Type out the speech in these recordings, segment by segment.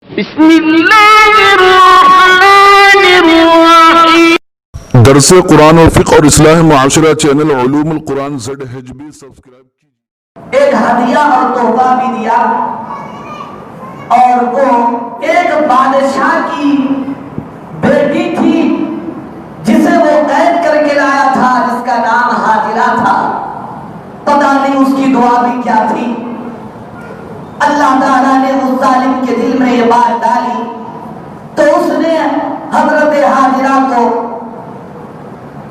بسم اللہ الرحمن الرحیم۔ درس قرآن و فقہ اور اصلاح معاشرہ چینل علوم القرآن ZHB سبسکرائب کیجیے۔ ایک ہدیہ اور تحفہ بھی دیا، اور وہ ایک بادشاہ کی بیٹی تھی جسے وہ قید کر کے لایا تھا، جس کا نام حاجرہ تھا۔ پتہ نہیں اس کی دعا بھی کیا تھی۔ اللہ تعالیٰ نے اس ظالم کے دل میں یہ بات ڈالی تو اس نے حضرت حاجرہ کو،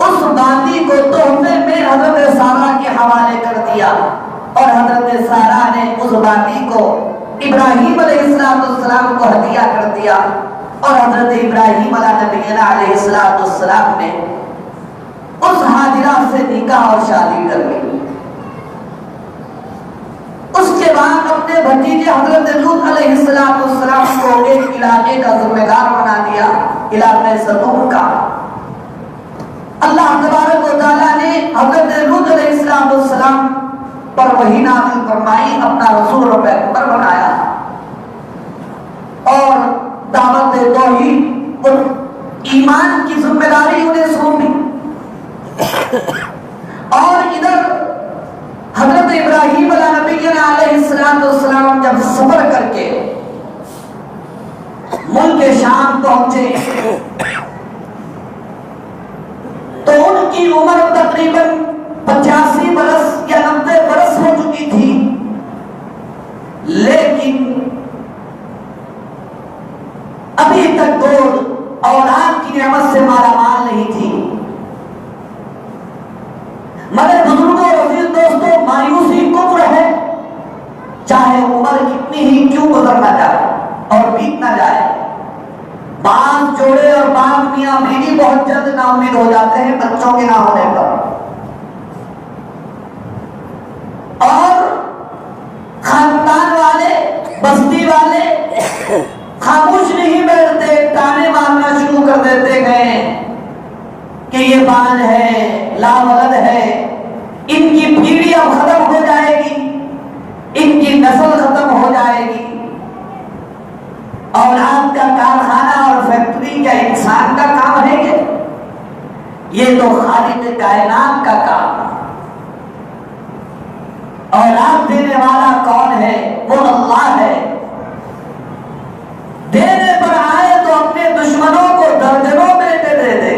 اس باندی کو تحفے میں حضرت سارہ کے حوالے کر دیا، اور حضرت سارہ نے اس باندی کو ابراہیم علیہ السلام کو ہدیہ کر دیا، اور حضرت ابراہیم علیہ السلام نے اس حاجرہ سے نکاح اور شادی کر لی۔ اس کے بعد اپنے بھتیجے حضرت لوط علیہ السلام کو ایک علاقے کا ذمہ دار بنا دیا، علاقہ صدوم کا۔ اللہ تبارک و تعالیٰ نے حضرت لوط علیہ السلام پر وحی نازل فرمائی، اپنا رسول و پیغمبر بنایا، اور دعوت توحید اور ایمان کی ذمہ داری انہیں سونپی۔ اور ادھر حضرت ابراہیم علیہ السلام جب سفر کر کے ملک شام پہنچے تو ان کی عمر تقریباً 85 برس یا 90 برس ہو چکی تھی، لیکن ابھی تک وہ اولاد کی نعمت سے مالا مال نہیں تھی۔ مگر بزرگوں اور عزیز دوستوں، مایوسی کفر ہے، چاہے عمر کتنی ہی کیوں گزر نہ جائے اور بیت نہ جائے۔ بعض جوڑے اور بعض میاں بیوی بہت جلد نا امید ہو جاتے ہیں بچوں کے نہ ہونے پر، اور خاندان والے، بستی والے خاموش نہیں بیٹھتے، تانے مارنا شروع کر دیتے ہیں کہ یہ بان ہے، لا ولد ہے، ان کی پیڑھی اب ختم ہو جائے گی، ان کی نسل ختم ہو جائے گی۔ اولاد کا کارخانہ اور فیکٹری کیا انسان کا کام ہے؟ یہ تو خالق کائنات کا کام ہے۔ اولاد دینے والا کون ہے؟ وہ اللہ ہے۔ دینے پر آئے تو اپنے دشمنوں کو درجنوں بیٹے دے دے،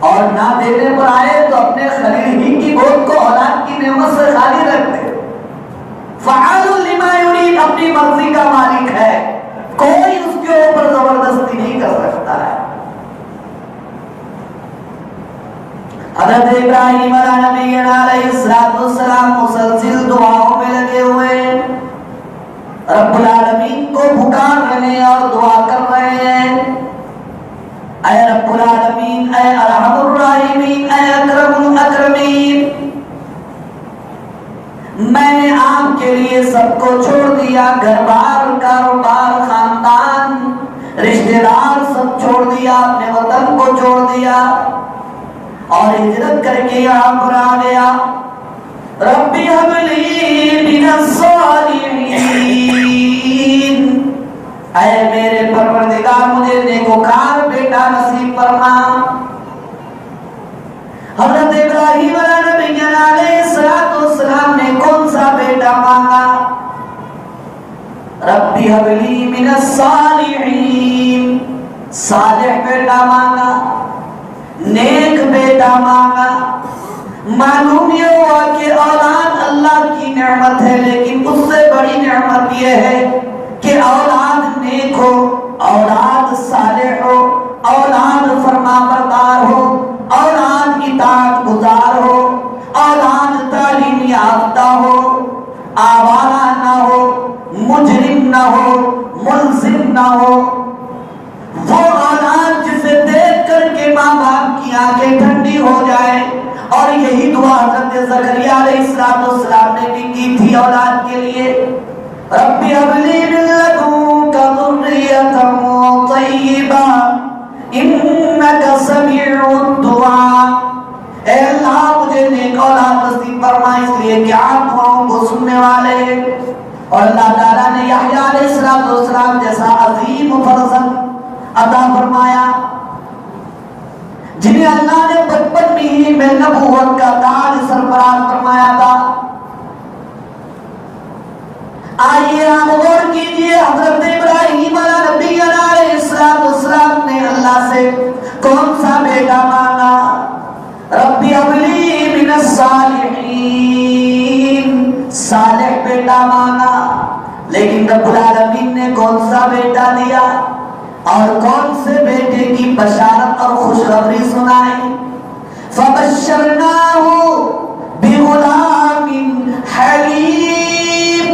اور نہ دینے پر آئے تو اپنے خلیل ہی کی گود کو اولاد کی نعمت سے خالی رکھ دے۔ فعال لما یرید، اپنی مرضی کا مالک ہے، کوئی اس کے اوپر زبردستی نہیں کر سکتا ہے۔ حضرت ابراہیم علیہ السلام مسلسل دعاؤں میں لگے ہوئے، رب العالمین کو پکار رہے ہیں اور دعا کر رہے ہیں، اے رب العالمین، اے ارحم الراحمین، اے اکرم الاکرمین، میں نے آپ کے لیے سب کو چھوڑ دیا، گھر بار، کاروبار، خاندان، رشتہ دار سب چھوڑ دیا، اپنے وطن کو چھوڑ دیا اور ہجرت کر کے یہاں پر آ گیا۔ ربی ہب لی من الصالحین، اے میرے پروردگار مجھے نیکوکار بیٹا نصیب فرما۔ حضرت ابراہیم علیہ السلام نے کون سا بیٹا مانگا؟ ربی حب لی من الصالحین، صالح بیٹا مانگا، نیک بیٹا مانگا۔ معلوم یہ ہوا کہ اولاد اللہ کی نعمت ہے، لیکن اس سے بڑی نعمت یہ ہے کہ اولاد نیک ہو، اولاد صالح ہو، اولاد فرما بردار ہو، اولاد اطاعت گزار ہو، اولاد تعلیم یافتہ ہو، آوارہ نہ ہو، مجرم نہ ہو، ملزم نہ ہو۔ وہ اولاد جسے دیکھ کر کے ماں باپ کی آنکھیں ٹھنڈی ہو جائے، اور یہی دعا حضرت زکریا علیہ السلام نے بھی کی تھی اولاد کے لیے۔ ربی هب لی من لدنک ذریۃ طیبہ انک سمیع الدعاء، اے اللہ مجھے نیک اولاد نصیب فرما، اس لیے کہ آپ دعاؤں کو سننے والے۔ اور اللہ تعالیٰ نے یحییٰ علیہ والسلام جیسا عظیم فرزند عطا فرمایا، جنہیں اللہ نے بچپن ہی میں نبوت کا تاج سرفراز فرمایا تھا۔ آئیے آپ غور کیجئے، حضرت ابراہیم علیہ السلام نے اللہ سے کون سا بیٹا مانگا؟ ربی ابلی من الصالحین، صالح بیٹا مانگا، لیکن رب العالمین نے کون سا بیٹا دیا اور کون سے بیٹے کی بشارت اور خوشخبری سنائی؟ فبشرناہ بغلام حلیم،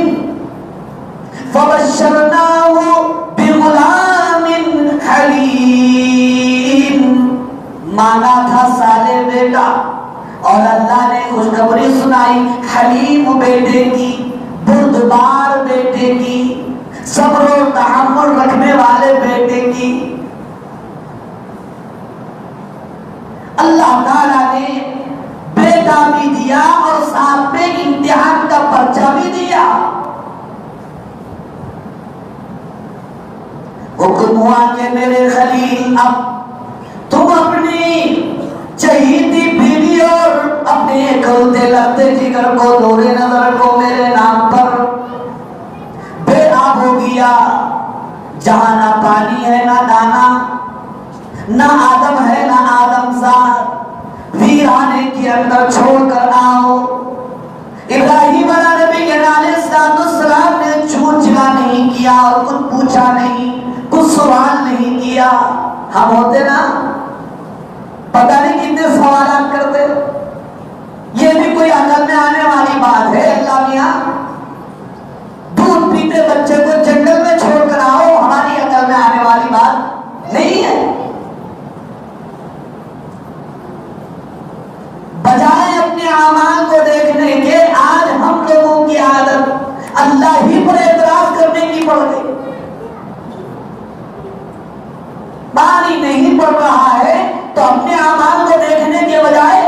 فبشرناہ بغلام حلیم، مانگا تھا صالح بیٹا اور اللہ نے خوشخبری سنائی حلیم بیٹے کی، بردبار بیٹے کی، صبر و تحمل رکھنے والے بیٹے کی۔ اللہ تعالیٰ نے بیٹا بھی دیا اور ساتھ میں امتحان کا پرچہ بھی دیا۔ حکم ہوا کہ میرے خلیل اب تم اپنی چہیتی بیوی اور اپنے اکلوتے لگتے جگر کو نور نظر کو میرے نام پر بے آب ہو گیا، جہاں نہ پانی ہے نہ دانا، نہ آدم ہے نہ آدم زاد، ویرانے کے اندر چھوڑ کر آؤ۔ ابراہیم علیہ السلام نے جھوٹ جھلا نہیں کیا اور کچھ پوچھا نہیں، کچھ سوال نہیں کیا۔ ہم ہوتے نا پتہ نہیں کتنے سوالات کرتے، یہ بھی کوئی عقل میں آنے والی بات ہے؟ اللہ میاں دودھ پیتے بچے کو جنگل میں چھوڑ کر آؤ، ہماری عقل میں آنے والی بات نہیں ہے۔ بجائے اپنے اعمال کو دیکھنے کے آج ہم لوگوں کی عادت اللہ ہی پر اعتراض کرنے کی پڑ گئی۔ پانی نہیں پڑ رہا ہے تو اپنے اعمال کو دیکھنے کے بجائے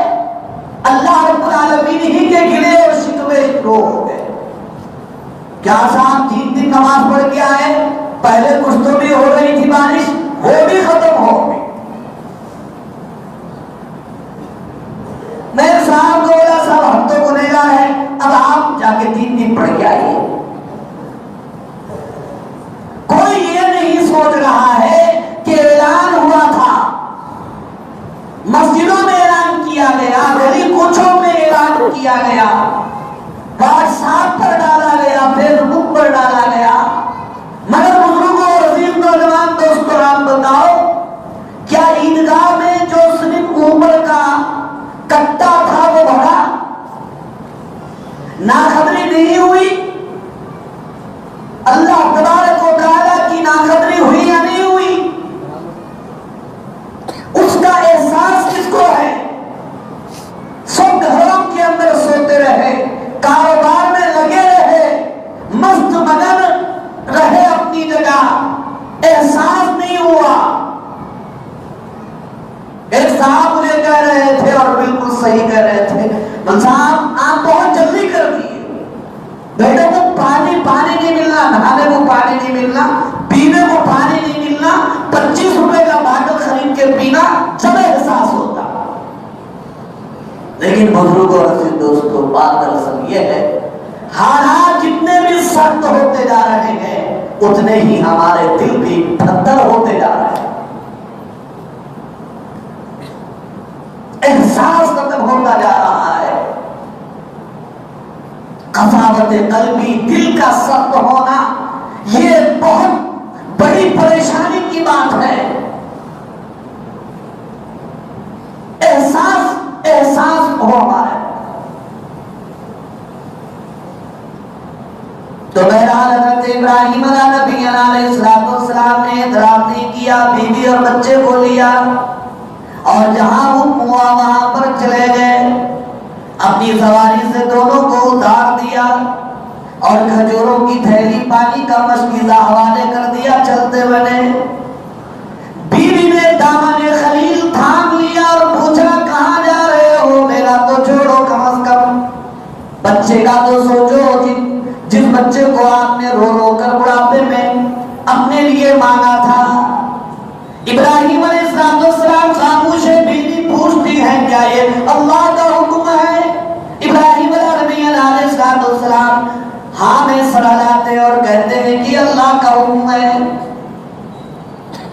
اللہ رب العالمین ہی کے گلے اور شکوے شروع ہو گئے۔ کیا صاحب 3 دن نماز پڑھ کے آئے، پہلے کچھ تو بھی ہو رہی تھی بارش، وہ بھی ختم ہو گئی۔ میرے صاحب کو بولا صاحب ہم تو گنہگار ہیں، اب آپ جا کے 3 دن پڑھ کے آئیے۔ کوئی یہ نہیں سوچ رہا ہے کہ اعلان ہوا تھا، مسجدوں میں اعلان کیا گیا، گلی کوچوں میں اعلان کیا گیا، واٹس ایپ پر ڈالا گیا، فیس بک پر ڈالا گیا، مگر بزرگوں اور عزیز نوجوان دوستوں آپ بتاؤ، کیا عیدگاہ میں جو صرف اوپر کا کٹا تھا وہ بڑھا؟ ناخبری نہیں ہوئی؟ اللہ تبارک و تعالیٰ کی ناخبری ہوئی یا نہیں ہوئی؟ اس کا احساس کس کو ہے؟ سب گھروں کے اندر سوتے رہے، کاروبار میں لگے رہے، مست مگن رہے اپنی جگہ، احساس نہیں ہوا۔ ایک صاحب مجھے کہہ رہے تھے اور بالکل صحیح کہہ رہے تھے، من صاحب آپ بہت جلدی کر دیے، بیٹے کو پانی نہیں ملنا، نہانے کو پانی نہیں ملنا، پینے کو پانی نہیں ملنا، 25 روپے کا باٹل خرید کے پینا جب احساس ہوتا۔ لیکن بزرگوں اور عزیز دوستوں بات دراصل یہ ہے، حالات جتنے بھی سخت ہوتے جا رہے ہیں اتنے ہی ہمارے دل بھی پتھر ہوتے جا رہے ہیں، احساس ختم ہوتا جا رہا ہے۔ قساوت قلبی، دل کا سخت ہونا، یہ بہت بڑی پریشانی کی بات ہے۔ احساس ہو ہمارے تو بہرحال حضرت ابراہیم علیہ السلام نے اعتراض نہیں کیا، بیوی اور بچے کو لیا اور جہاں حکم ہوا وہاں پر چلے گئے، اپنی سواری سے دونوں کو اتار دیا اور کھجوروں کی تھیلی پانی کا مشکیزہ حوالے کر دیا، چلتے بنے۔ بیوی نے دامن خلیل تھام لیا اور پوچھا کہاں جا رہے ہو؟ میرا تو چھوڑو کم از کم، بچے کا تو سوچو، جس بچے کو آپ نے رو رو کر بڑھاپے میں اپنے لیے مانگا تھا۔ ابراہیم علیہ السلام خاموش ہے، بیوی پوچھتی ہے کیا یہ اللہ کا حکم ہے؟ ابراہیم علیہ السلام ہاں میں سڑالاتے اور کہتے ہیں کہ اللہ کا حکم ہے۔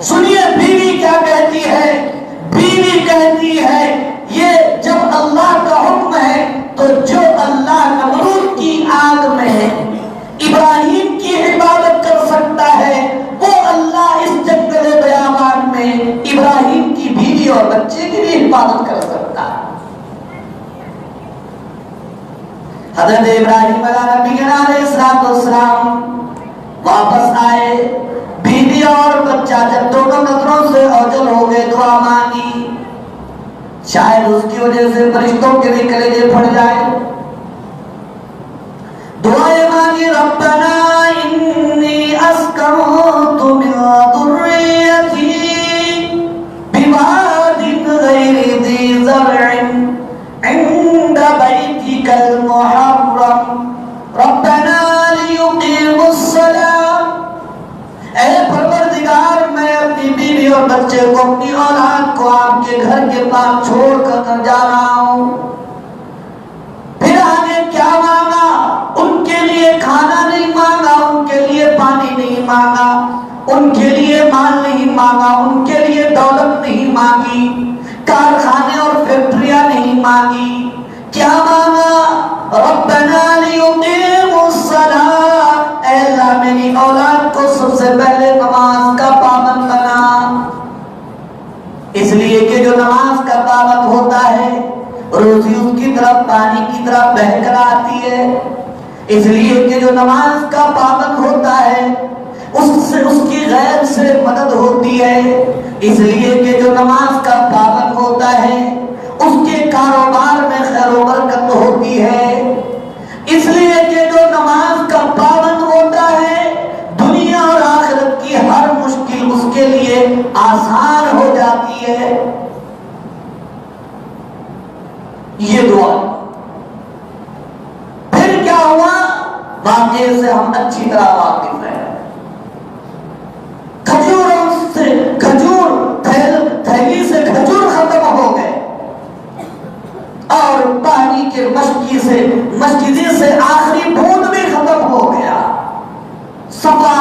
سنیے بیوی کیا کہتی ہے؟ بیوی کہتی ہے یہ جب اللہ کا حکم ہے تو جو اللہ نمرود کی آگ میں ابراہیم کی عبادت کر سکتا ہے وہ اللہ اس جنگل بیابان میں ابراہیم کی بیوی اور بچے کی بھی حفاظت کر سکتا ہے۔ حضرت ابراہیم علیہ السلام واپس آئے، بیوی اور بچہ جب دونوں نظروں سے اوجل ہو گئے، دعا مانگی، شاید اس کی وجہ سے فرشتوں کے بھی کلیجے پھٹ جائے۔ دعائیں مانگی، ربنا انی اسکنت من ذریتی بواد غیر ذی زرع عند بیتک المحرم ربنا لیقیموا الصلاۃ۔ اے پروردگار میں اپنی بیوی اور بچے کو، اپنی اولاد کو آپ کے گھر کے پاس چھوڑ کر جا رہا ہوں۔ پھر آگے کیا مانگا؟ ان کے لیے کھانا نہیں مانگا، ان کے لیے پانی نہیں مانگا، ان کے لیے مال نہیں مانگا، ان کے لیے دولت نہیں مانگی، کارخانے اور فیکٹریاں نہیں مانگی۔ کیا مانگا؟ ربنا لیقیموا الصلاۃ، اے اللہ میری اولاد کو سب سے پہلے نماز کا پابند بنا۔ اس لیے کہ جو نماز کا پابند ہوتا ہے روزی اس کی طرف پانی کی طرف بہہ کر آتی ہے۔ اس لیے کہ جو نماز کا پابند ہوتا ہے اس کی غیر سے مدد ہوتی ہے۔ اس لیے کہ جو نماز کا پابند ہوتا ہے اس کے کاروبار میں خیر و برکت ہوتی ہے۔ اس لیے کہ جو نماز کا پابند ہوتا ہے دنیا اور آخرت کی ہر مشکل اس کے لیے آسان ہو جاتی ہے۔ یہ دعا پھر کیا ہوا؟ واقعے سے ہم اچھی طرح واقف ہیں۔ تھیلی سے کھجور ختم ہو گئے اور پانی کے مشکیزی سے آخری بوند بھی ختم ہو گیا۔ صفا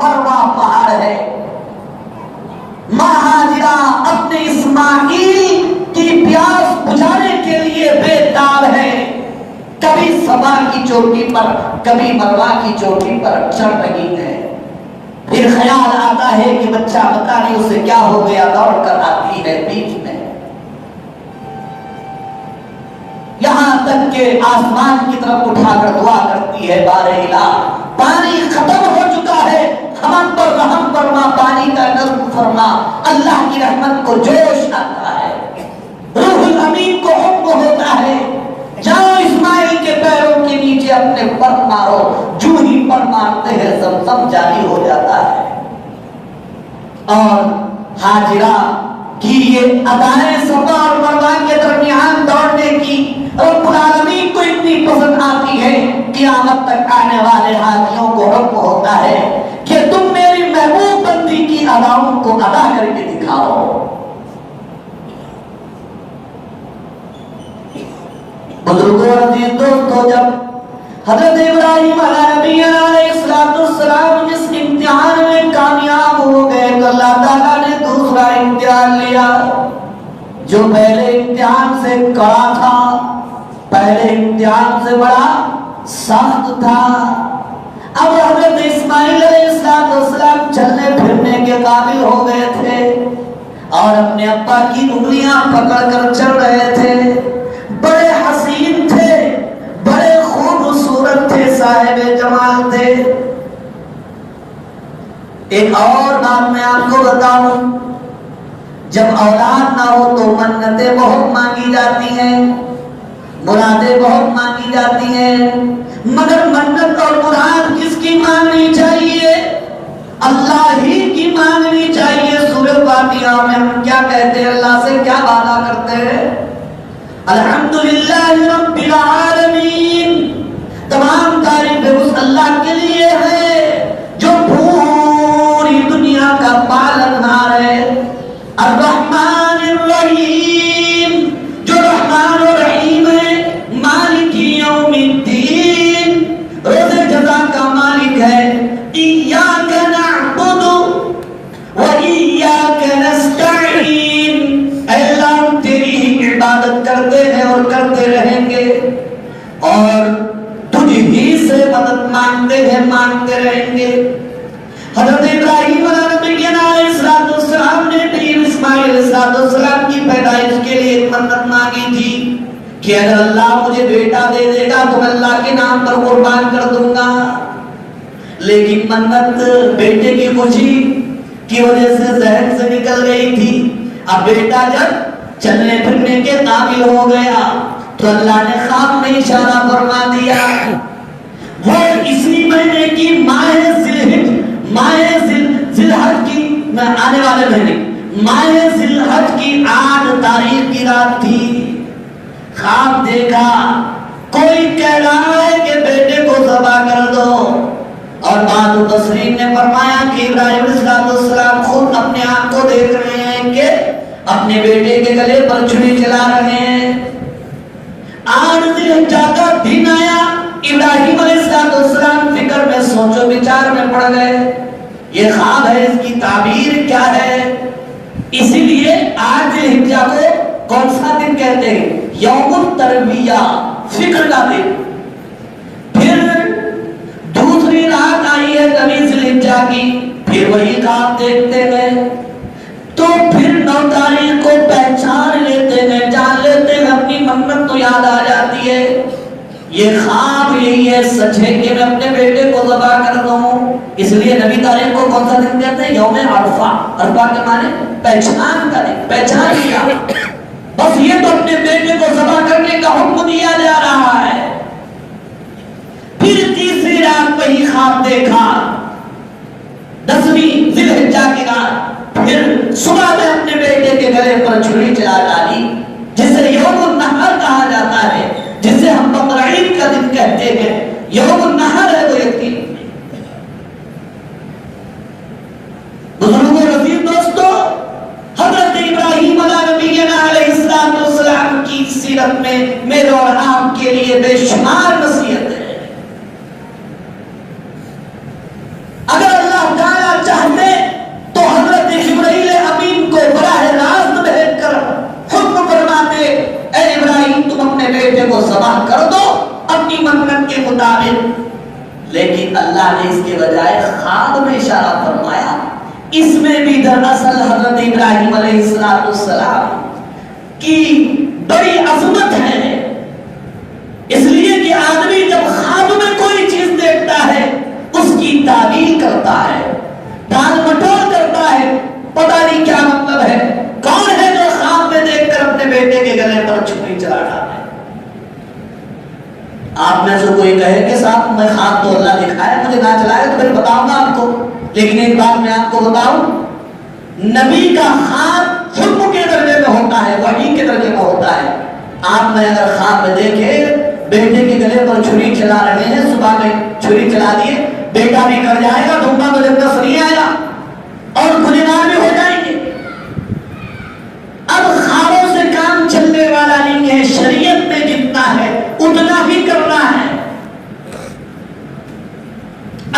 مروا پہاڑ ہے۔ ماں ہاجرہ اپنے اسماعیل کی پیاس بجھانے کے لیے بے تاب ہے، کبھی صفا کی چوٹی پر کبھی مروا کی چوٹی پر چڑھ رہی ہے۔ پھر خیال آتا ہے کہ بچہ پتہ نہیں اسے کیا ہو گیا، دوڑ کر آتی ہے بیچ میں، یہاں تک کہ آسمان کی طرف اٹھا کر دعا کرتی ہے، بارے الہ پانی ختم ہو چکا ہے، ہم پر رحم فرما، پانی کا نظم فرما۔ اللہ کی رحمت کو جوش آتا ہے، روح الامین کو حکم ہوتا ہے جاؤ اسماعیل کے پیروں کے نیچے اپنے پر مارو، جو ہی پر مارتے ہیں زمزم جاری ہو جاتا ہے۔ اور ہاجرہ کی یہ ادائیں صفا اور مروا کے درمیان دوڑنے کی رب العالمین کو اتنی پسند آتی ہے، قیامت تک آنے والے حاجیوں کو حکم ہوتا ہے کہ تم میری محبوب بندی کی اداؤں کو ادا کر کے دکھاؤ۔ بزرگوں عزیز دوستو، جب حضرت ابراہیم علیہ السلام اس امتحان میں کامیاب ہو گئے تو اللہ تعالیٰ نے دوسرا امتحان لیا جو پہلے امتحان سے کڑا تھا، پہلے امتحان سے بڑا سخت تھا۔ اب حضرت اسماعیل علیہ السلام چلنے پھرنے کے قابل ہو گئے تھے اور اپنے ابا کی انگلیاں پکڑ کر چل رہے تھے، بڑے حسین تھے، بڑے خوبصورت تھے، صاحب جمال تھے۔ ایک اور بات میں آپ کو بتاؤں، جب اولاد نہ ہو تو منتیں بہت مانگی جاتی ہیں، مرادیں بہت مانگی جاتی ہیں، مگر منت اور مراد کس کی مانگنی چاہیے؟ اللہ ہی کی مانگنی چاہیے۔ سورہ فاتحہ میں ہم کیا کہتے ہیں؟ اللہ سے کیا وعدہ کرتے ہیں؟ الحمدللہ رب العالمین، تمام تعریفیں اس اللہ کے لیے ہے جو پوری نستعین، اے اللہ ہم تیری ہی عبادت کرتے ہیں اور کرتے رہیں گے اور تجھ ہی سے مدد مانگتے ہیں، مانگتے رہیں گے۔ حضرت ابراہیم علیہ السلام نے بھی اسماعیل علیہ السلام کی پیدائش کے لیے ایک منت مانگی تھی کہ اگر اللہ مجھے بیٹا دے دے گا تو میں اللہ کے نام پر قربان کر دوں گا، لیکن منت بیٹے کی خوشی کی وجہ سے ذہن سے نکل گئی تھی۔ اب بیٹا جب چلنے پھرنے کے قابل ہو گیا تو اللہ نے خواب میں اشارہ فرما دیا، وہ اسی مہینے کی ماہ ذی-الحج کی آنے والے مہینے ماہ ذی-الحج کی 8 تاریخ کی رات تھی۔ خواب دیکھا کوئی کہہ رہا ہے کہ بیٹے کو ذبح کر دو، اور بعض مفسرین نے فرمایا کہ ابراہیم علیہ السلام خود اپنے آپ کو دیکھ رہے ہیں کہ اپنے بیٹے کے گلے پر چھری چلا رہے ہیں۔ 8 ذی-الحجہ کا دن آیا، ابراہیم علیہ السلام فکر میں سوچو بچار میں پڑ گئے، یہ خواب ہے، اس کی تعبیر کیا ہے؟ اسی لیے 8 ذی-الحجہ کو کون سا دن کہتے ہیں؟ یوم الترویہ، فکر کا دن۔ پھر دوسری رات آئی ہے 9 ذی-الحجہ کی، پھر وہی خواب دیکھتے ہیں، تو پھر 9 تاریخ کو پہچان لیتے ہیں، جان لیتے ہیں، اپنی منت تو یاد آ جاتی ہے، یہ خواب یہی ہے، سچ ہے کہ میں اپنے بیٹے کو ذبح کر دوں۔ اس لیے 9 تاریخ کو کون سا دن کہتے ہیں؟ یوم عرفہ۔ عرفہ کے معنی پہچان کا دن، پہچان لیا، بس یہ تو اپنے بیٹے کو ذبح کرنے کا حکم دیا جا رہا ہے۔ پھر تیسری رات وہی خواب دیکھا، 10ویں ذی-الحجہ کی رات، پھر صبح میں اپنے بیٹے کے گلے پر چھری چلا ڈالی، جسے یوم النحر کہا جاتا ہے، جسے ہم بقرعید کا دن کہتے ہیں، یوم النحر ہے وہ یقین۔ بزرگوں رفیق دوستو، حضرت ابراہیم علیہ السلام کی سیرت میں میرے اور آپ کے لیے بے شمار نصیحت ہے۔ اگر اللہ تعالیٰ چاہتے تو حضرت جبرائیل امین کو براہ راست بھیج کر حکم فرماتے، اے ابراہیم تم اپنے بیٹے کو ذبح کر دو اپنی منت کے مطابق، لیکن اللہ نے اس کے بجائے خواب میں اشارہ فرمایا۔ اس میں بھی دراصل حضرت ابراہیم علیہ السلام کی بڑی عظمت ہے، اس لیے کہ آدمی جب خواب میں کوئی چیز دیکھتا ہے اس کی تعبیر کرتا ہے، ٹال مٹول کرتا ہے، پتہ نہیں کیا مطلب ہے۔ کون ہے جو خواب میں دیکھ کر اپنے بیٹے کے گلے پر چھری چلا ڈالے؟ آپ میں سے کوئی کہے کہ صاحب میں خواب تو اللہ دکھایا، مجھے نہ چلائے تو پھر بتاؤں گا آپ کو، لیکن ایک بات میں آپ کو بتاؤں، نبی کا خواب حکم کے درجے میں ہوتا ہے، وحی کے درجے میں ہوتا ہے۔ آپ میں اگر خواب میں دیکھے بیٹے کے گلے پر چھری چلا رہے ہیں، صبح میں چھری چلا دیے، بیٹا بھی کر جائے گا، دھوکہ تو جب تک نہیں آئے گا اور گنہگار بھی ہو جائیں گے۔ اب خوابوں سے کام چلنے والا نہیں ہے، شریعت میں جتنا ہے اتنا ہی کرنا ہے۔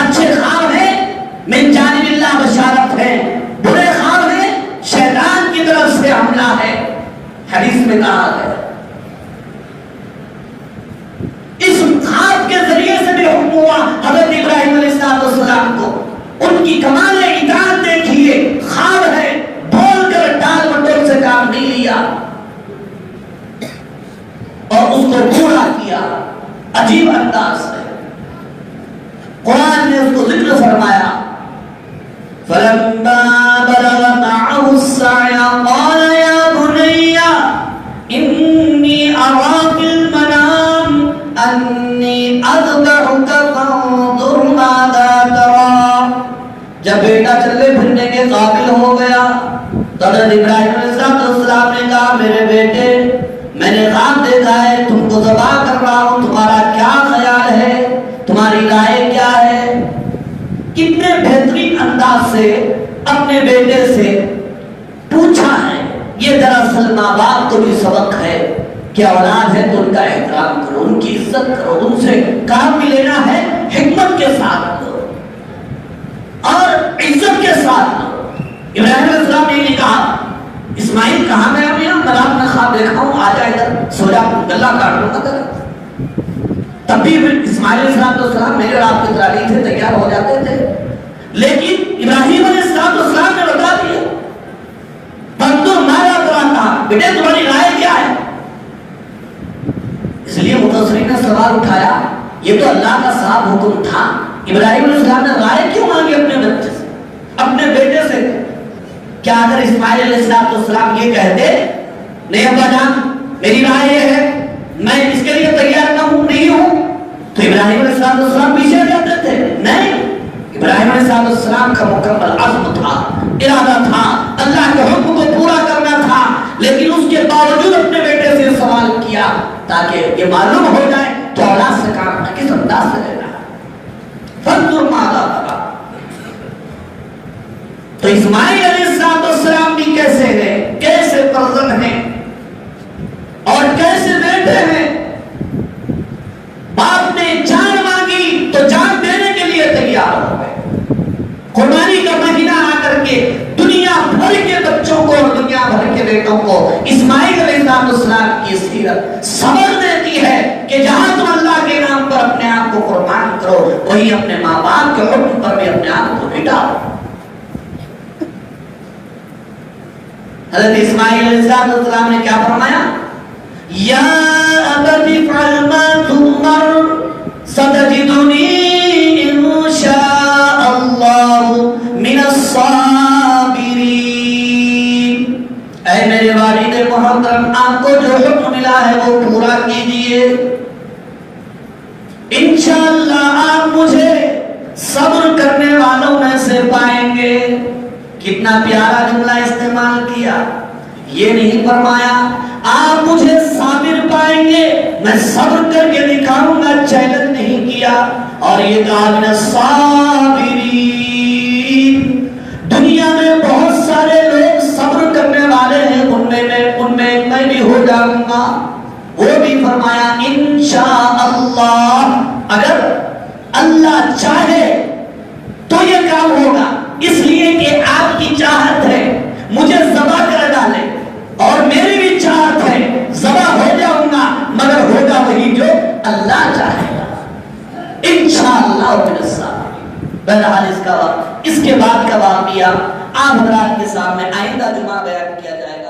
اچھے خواب ہیں من جانب اللہ بشارت ہے، برے خواب ہیں شیطان کی طرف سے حملہ ہے، حدیث میں کہا ہے۔ اس خواب کے ذریعے سے بھی حکم ہوا حضرت ابراہیم علیہ السلام کو، ان کی کمال اطاعت دیکھیے، خواب ہے، بول کر ٹال مٹول سے کام نہیں لیا اور اس کو پورا کیا عجیب انداز سے۔ قرآن نے اس کو ذکر فرمایا، فَلَمَّا بَلَغَ مَعَهُ السَّعْيَ قَالَ يَا بُنَيَّ إِنِّي أَرَىٰ فِي الْمَنَامِ أَنِّي أَذْبَحُكَ فَانظُرْ مَاذَا تَرَىٰ۔ جب بیٹا چلنے پھرنے کے قابل ہو گیا تو حضرت ابراہیم علیہ السلام نے کہا، میرے بیٹے میں نے خواب دیکھا ہے، تم کو ذبح کر رہا ہوں، تمہارا کیا خیال ہے، تمہاری رائے کیا ہے؟ کتنے بہترین انداز سے اپنے بیٹے سے پوچھا ہے۔ یہ دراصل ماں باپ کو بھی سبق ہے کہ اولاد ہے تو ان کا احترام کرو، ان کی عزت کرو، ان سے کام بھی لینا ہے حکمت کے ساتھ لو اور عزت کے ساتھ لو۔ ابراہیم علیہ السلام نے کہا اسماعیل کہاں گیا میاں؟ میں رات میں خواب دیکھا ہوں، آ جا ادھر سو جا، گلہ کاٹ لوں گا تیرا۔ تب بھی اسماعیل علیہ السلام میرے اور آپ کی طرح نہیں تھے، تیار ہو جاتے تھے، لیکن ابراہیم علیہ السلام نے بتا دیا بندو مارا کراتا، بیٹے تمہاری رائے کیا ہے؟ اس لیے مفسرین نے سوال اٹھایا، یہ تو اللہ کا صاف حکم تھا، ابراہیم علیہ السلام نے رائے کیوں مانگی اپنے بچے سے، اپنے بیٹے سے؟ کیا اگر اسماعیل علیہ السلام یہ کہتے نہیں ابا جان میری رائے یہ ہے، میں اس کے لیے تیار نہ ہوں، نہیں ہوں، تو ابراہیم علیہ السلام پیچھے جاتے تھے؟ نہیں، ابراہیم علیہ السلام کا مکمل عزم تھا، ارادہ تھا، اللہ کے حکم کو پورا کرنا تھا، لیکن اس کے باوجود اپنے بیٹے سے سوال کیا تاکہ یہ معلوم ہو جائے کہ اولاد سے کام کس انداز سے لینا ہے۔ فانظر ماذا ترى، تو اسماعیل علیہ السلام بھی کیسے ہیں، کیسے پرزن ہیں اور کیسے بیٹے ہیں۔ باپ نے جان مانگی تو جان دینے کے لیے تیار ہو گئے، قربانی کا مہینہ آ کر کے دنیا بھر کے بچوں کو اور دنیا بھر کے بیٹوں کو اسماعیل علیہ السلام کی سیرت سبق دیتی ہے کہ جہاں تم اللہ کے نام پر اپنے آپ کو قربان کرو، وہی اپنے ماں باپ کے حکم پر بھی اپنے آپ کو مٹاؤ۔ حضرت اسماعیل علیہ السلام نے کیا فرمایا؟ یا ابت افعل ما تؤمر ستجدنی انشاء اللہ من الصابرین۔ اے میرے والد محترم، آپ کو جو حکم ملا ہے وہ پورا کیجئے، انشاءاللہ آپ مجھے صبر کرنے والوں میں سے پائیں گے۔ کتنا پیارا جملہ استعمال کیا، یہ نہیں فرمایا آپ مجھے صابر پائیں گے، میں صبر کر کے دکھاؤں گا، چیلنج نہیں کیا، اور یہ کہا من الصابرین۔ دنیا میں بہت سارے لوگ صبر کرنے والے ہیں، ان میں میں بھی ہو جاؤں گا۔ وہ بھی فرمایا انشاءاللہ، اگر اللہ چاہے تو یہ کام ہوگا، اس لیے کہ آپ کی چاہت ہے مجھے ذبح کر ڈالے، اور میری بھی چاہت ہے ذبح ہو جاؤں گا، مگر ہوگا وہی جو اللہ چاہے گا، انشاءاللہ من الصابرین۔ بہرحال اس کے بعد کا واقعہ آپ حضرات کے سامنے آئندہ جمعہ بیان کیا جائے گا۔